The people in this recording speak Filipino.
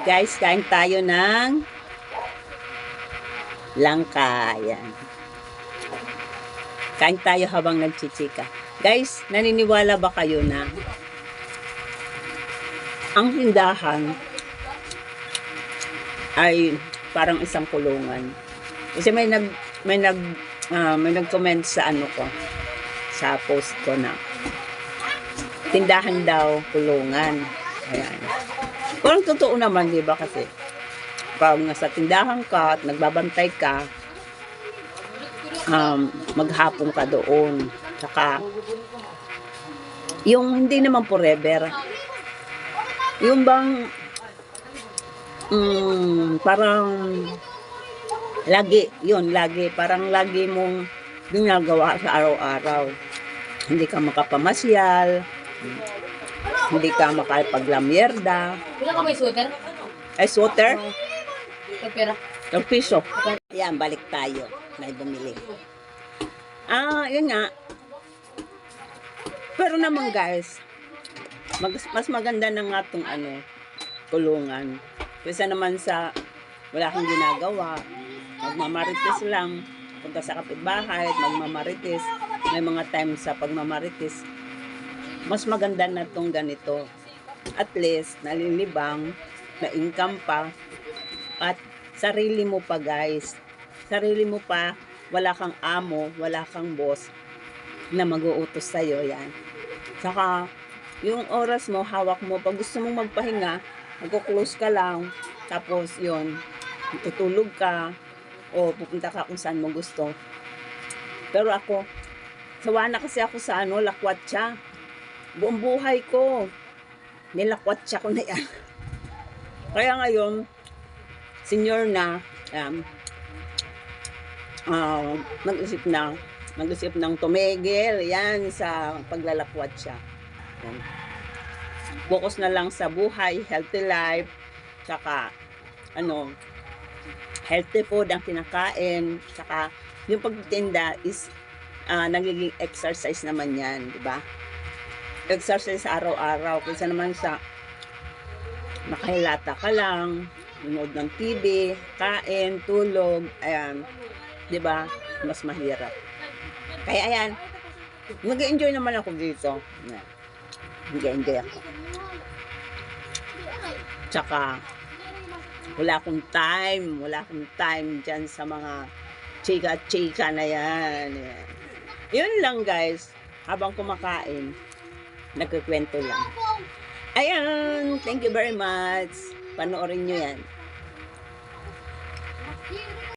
Guys, kain tayo ng langka. Yan. Kain tayo habang nagchichika. Guys, naniniwala ba kayo na ang tindahan ay parang isang kulungan? Kasi may nag-comment sa ano ko, sa post ko na tindahan daw kulungan. Ayan. Parang totoo naman, di ba? Kasi pag nasa tindahan ka at nagbabantay ka, maghapon ka doon. Saka, yung hindi naman forever. Yung bang, parang, lagi, parang lagi mong ginagawa sa araw-araw. Hindi ka makapamasyal, hindi ka makapaglamyerda. Wala ka may sweater? Ay, sweater? Pagpera. Piso. Yan, balik tayo. May bumili. Yun nga. Pero naman guys, mas maganda na nga itong kulungan. Kasi naman sa wala kang ginagawa, magmamarites lang, punta sa kapitbahay, magmamarites. May mga time sa pagmamarites, mas maganda na itong ganito. At least, nalilibang, na income pa, at sarili mo pa guys. Sarili mo pa, wala kang amo, wala kang boss na mag-uutos sa'yo, yan. Saka, yung oras mo, hawak mo, pag gusto mong magpahinga, magkuklose ka lang, tapos yun, tutulog ka, o pupunta ka kung saan mo gusto. Pero ako, sawa na kasi ako sa lakwatsa. Buong buhay ko, nilakwatsa ko na yan. Kaya ngayon, senior na, nag-isip ng tumigil, yan, sa paglalakwatsa. Yan. Focus na lang sa buhay, healthy life, tsaka, healthy food ang kinakain, tsaka, yung pagtitinda is, nagiging exercise naman yan, di ba? Exercise araw-araw, kasi naman sa nakahilata ka lang, nanood ng TV, kain, tulog, ayan, di ba? Mas mahirap. Kaya ayan, nag-enjoy naman ako dito. Nag-enjoy ako. Tsaka, wala akong time dyan sa mga chika-chika na yan. Ayan. Yun lang guys, habang kumakain, nagkukwento lang. Ayan, thank you very much. Panoorin nyo yan.